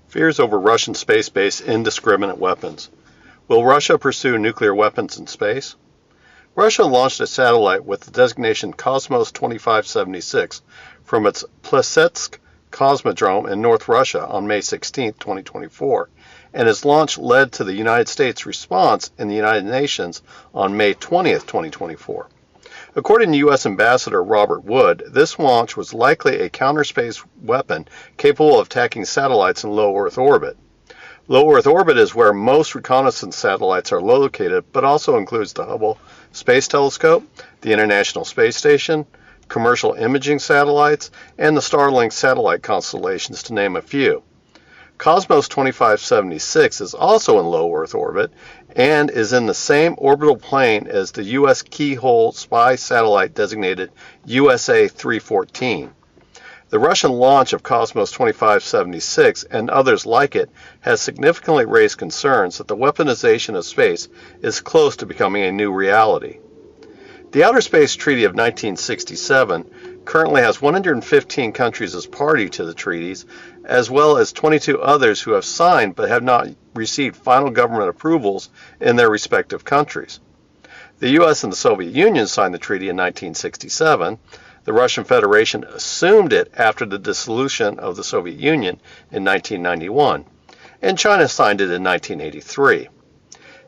Fears over Russian space-based indiscriminate weapons. Will Russia pursue nuclear weapons in space? Russia launched a satellite with the designation Cosmos 2576 from its Plesetsk Cosmodrome in North Russia on May 16, 2024, and its launch led to the United States' response in the United Nations on May 20, 2024. According to U.S. Ambassador Robert Wood, this launch was likely a counter-space weapon capable of attacking satellites in low Earth orbit. Low Earth orbit is where most reconnaissance satellites are located, but also includes the Hubble Space Telescope, the International Space Station, commercial imaging satellites, and the Starlink satellite constellations, to name a few. Cosmos 2576 is also in low Earth orbit and is in the same orbital plane as the U.S. Keyhole spy satellite designated USA 314. The Russian launch of Cosmos 2576 and others like it has significantly raised concerns that the weaponization of space is close to becoming a new reality. The Outer Space Treaty of 1967 currently has 115 countries as party to the treaties, as well as 22 others who have signed but have not received final government approvals in their respective countries. The U.S. and the Soviet Union signed the treaty in 1967. The Russian Federation assumed it after the dissolution of the Soviet Union in 1991, and China signed it in 1983.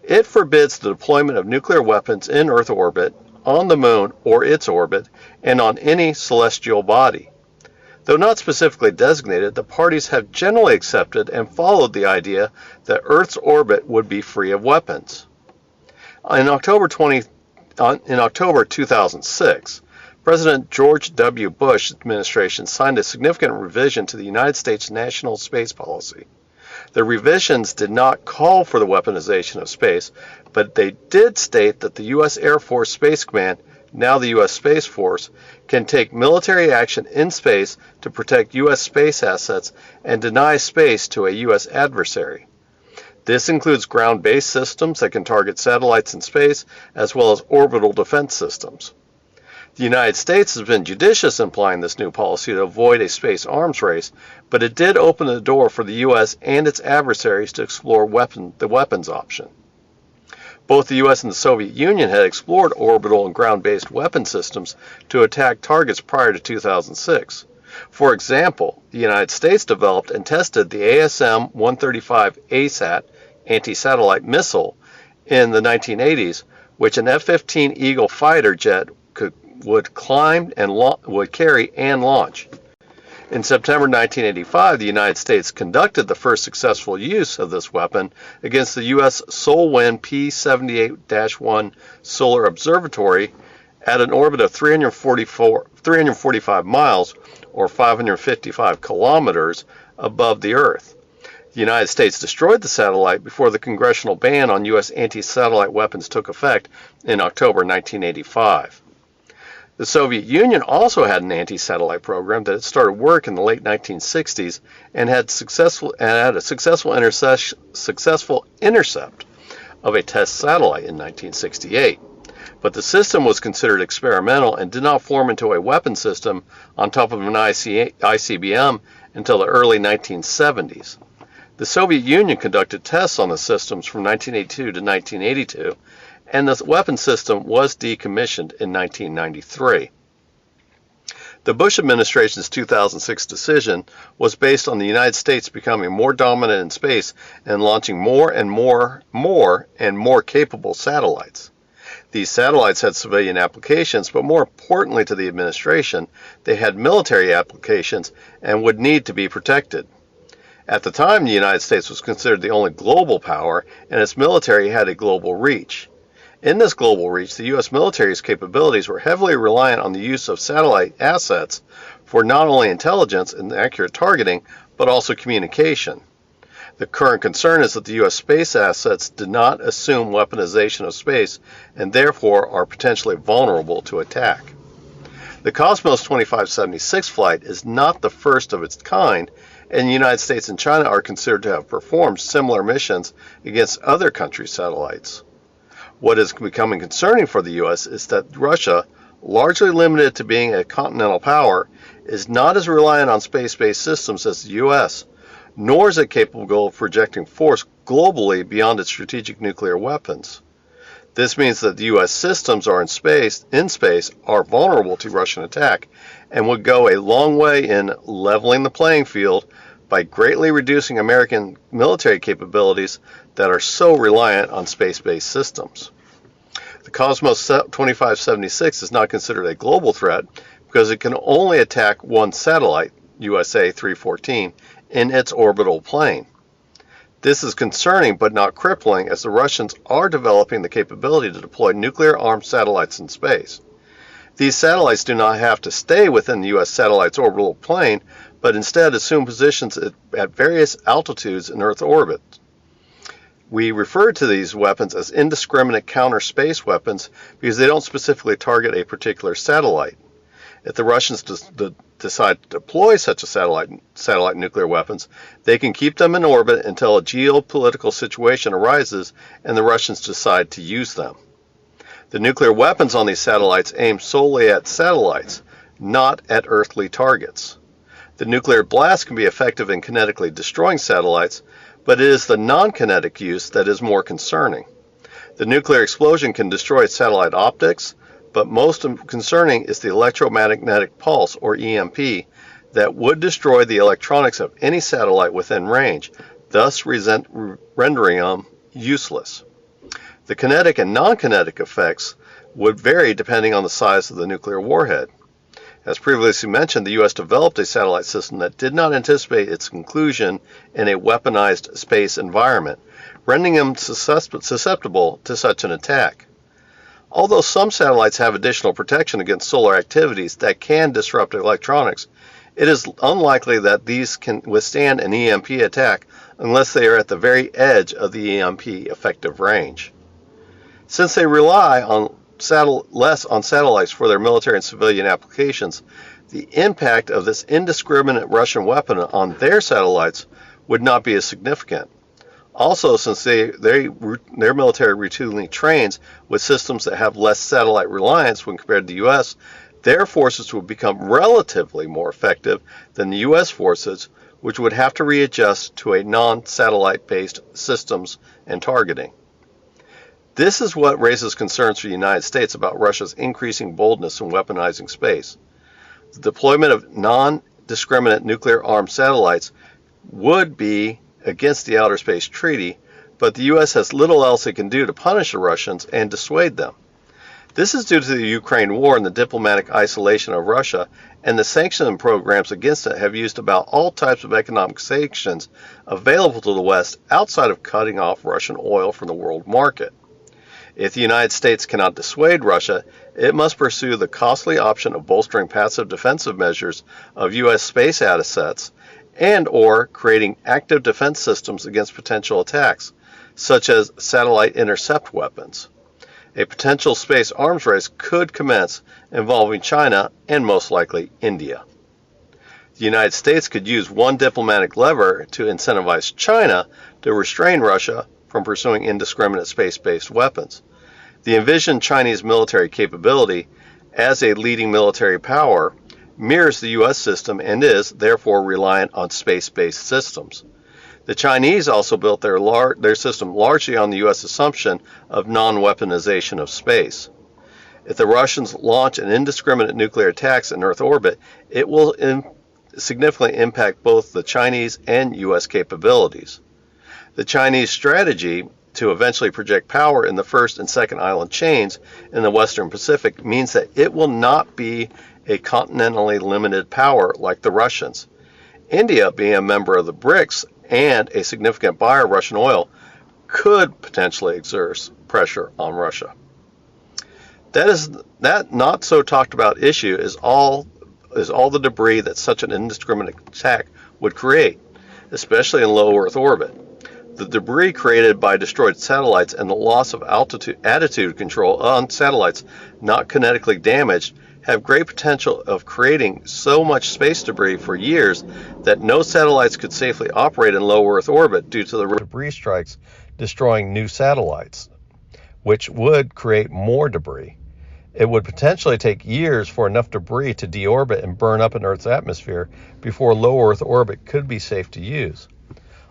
It forbids the deployment of nuclear weapons in Earth orbit, on the moon or its orbit, and on any celestial body. Though not specifically designated, the parties have generally accepted and followed the idea that Earth's orbit would be free of weapons. In October 2006, President George W. Bush administration signed a significant revision to the United States national space policy. The revisions did not call for the weaponization of space, but they did state that the U.S. Air Force Space Command, now the U.S. Space Force, can take military action in space to protect U.S. space assets and deny space to a U.S. adversary. This includes ground-based systems that can target satellites in space, as well as orbital defense systems. The United States has been judicious in applying this new policy to avoid a space arms race, but it did open the door for the U.S. and its adversaries to explore the weapons option. Both the U.S. and the Soviet Union had explored orbital and ground-based weapon systems to attack targets prior to 2006. For example, the United States developed and tested the ASM-135 ASAT anti-satellite missile in the 1980s, which an F-15 Eagle fighter jet would carry and launch. In September 1985, the United States conducted the first successful use of this weapon against the U.S. SolWind P-78-1 solar observatory at an orbit of 345 miles or 555 kilometers above the Earth. The United States destroyed the satellite before the congressional ban on U.S. anti-satellite weapons took effect in October 1985. The Soviet Union also had an anti-satellite program that had started work in the late 1960s and had a successful intercept of a test satellite in 1968. But the system was considered experimental and did not form into a weapon system on top of an ICBM until the early 1970s. The Soviet Union conducted tests on the systems from 1982 to 1982, and the weapon system was decommissioned in 1993. The Bush administration's 2006 decision was based on the United States becoming more dominant in space and launching more and more capable satellites. These satellites had civilian applications, but more importantly to the administration, they had military applications and would need to be protected. At the time, the United States was considered the only global power, and its military had a global reach. In this global reach, the U.S. military's capabilities were heavily reliant on the use of satellite assets for not only intelligence and accurate targeting, but also communication. The current concern is that the U.S. space assets did not assume weaponization of space and therefore are potentially vulnerable to attack. The Cosmos 2576 flight is not the first of its kind, and the United States and China are considered to have performed similar missions against other countries' satellites. What is becoming concerning for the U.S. is that Russia, largely limited to being a continental power, is not as reliant on space-based systems as the U.S., nor is it capable of projecting force globally beyond its strategic nuclear weapons. This means that the U.S. systems in space are vulnerable to Russian attack and would go a long way in leveling the playing field by greatly reducing American military capabilities that are so reliant on space-based systems. The Cosmos 2576 is not considered a global threat because it can only attack one satellite, USA 314, in its orbital plane. This is concerning but not crippling, as the Russians are developing the capability to deploy nuclear-armed satellites in space. These satellites do not have to stay within the U.S. satellite's orbital plane, but instead assume positions at various altitudes in Earth orbit. We refer to these weapons as indiscriminate counter-space weapons because they don't specifically target a particular satellite. If the Russians decide to deploy such a satellite nuclear weapons, they can keep them in orbit until a geopolitical situation arises and the Russians decide to use them. The nuclear weapons on these satellites aim solely at satellites, not at earthly targets. The nuclear blast can be effective in kinetically destroying satellites, but it is the non-kinetic use that is more concerning. The nuclear explosion can destroy satellite optics, but most concerning is the electromagnetic pulse, or EMP, that would destroy the electronics of any satellite within range, thus rendering them useless. The kinetic and non-kinetic effects would vary depending on the size of the nuclear warhead. As previously mentioned, the U.S. developed a satellite system that did not anticipate its inclusion in a weaponized space environment, rendering them susceptible to such an attack. Although some satellites have additional protection against solar activities that can disrupt electronics, it is unlikely that these can withstand an EMP attack unless they are at the very edge of the EMP effective range. Since they rely less on satellites for their military and civilian applications, the impact of this indiscriminate Russian weapon on their satellites would not be as significant. Also, since their military routinely trains with systems that have less satellite reliance when compared to the U.S., their forces would become relatively more effective than the U.S. forces, which would have to readjust to a non-satellite based systems and targeting. This is what raises concerns for the United States about Russia's increasing boldness in weaponizing space. The deployment of non-discriminate nuclear-armed satellites would be against the Outer Space Treaty, but the U.S. has little else it can do to punish the Russians and dissuade them. This is due to the Ukraine war and the diplomatic isolation of Russia, and the sanction programs against it have used about all types of economic sanctions available to the West outside of cutting off Russian oil from the world market. If the United States cannot dissuade Russia, it must pursue the costly option of bolstering passive defensive measures of U.S. space assets and or creating active defense systems against potential attacks, such as satellite intercept weapons. A potential space arms race could commence involving China and most likely India. The United States could use one diplomatic lever to incentivize China to restrain Russia from pursuing indiscriminate space-based weapons. The envisioned Chinese military capability as a leading military power mirrors the U.S. system and is, therefore, reliant on space-based systems. The Chinese also built their system largely on the U.S. assumption of non-weaponization of space. If the Russians launch an indiscriminate nuclear attacks in Earth orbit, it will significantly impact both the Chinese and U.S. capabilities. The Chinese strategy to eventually project power in the first and second island chains in the Western Pacific means that it will not be a continentally limited power like the Russians. India, being a member of the BRICS and a significant buyer of Russian oil, could potentially exert pressure on Russia. That not so talked about issue is all the debris that such an indiscriminate attack would create, especially in low Earth orbit. The debris created by destroyed satellites and the loss of attitude control on satellites not kinetically damaged have great potential of creating so much space debris for years that no satellites could safely operate in low Earth orbit due to the debris strikes destroying new satellites, which would create more debris. It would potentially take years for enough debris to deorbit and burn up in Earth's atmosphere before low Earth orbit could be safe to use.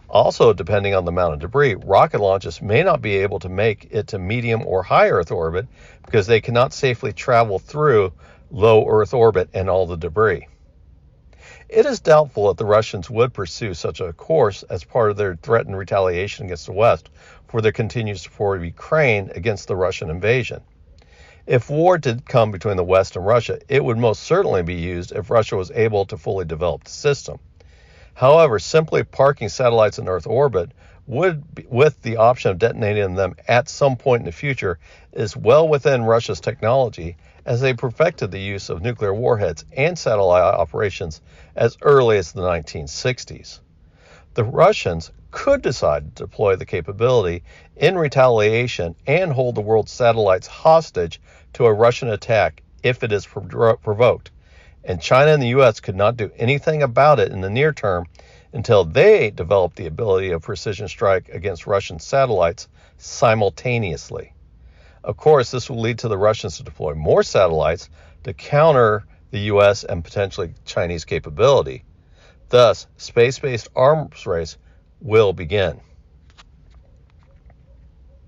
Also, depending on the amount of debris, rocket launches may not be able to make it to medium or high Earth orbit because they cannot safely travel through low Earth orbit and all the debris. It is doubtful that the Russians would pursue such a course as part of their threatened retaliation against the West for their continued support of Ukraine against the Russian invasion. If war did come between the West and Russia, it would most certainly be used if Russia was able to fully develop the system. However, simply parking satellites in Earth orbit with the option of detonating them at some point in the future is well within Russia's technology, as they perfected the use of nuclear warheads and satellite operations as early as the 1960s. The Russians could decide to deploy the capability in retaliation and hold the world's satellites hostage to a Russian attack if it is provoked, and China and the U.S. could not do anything about it in the near term until they developed the ability of precision strike against Russian satellites simultaneously. Of course, this will lead to the Russians to deploy more satellites to counter the U.S. and potentially Chinese capability. Thus, space-based arms race will begin.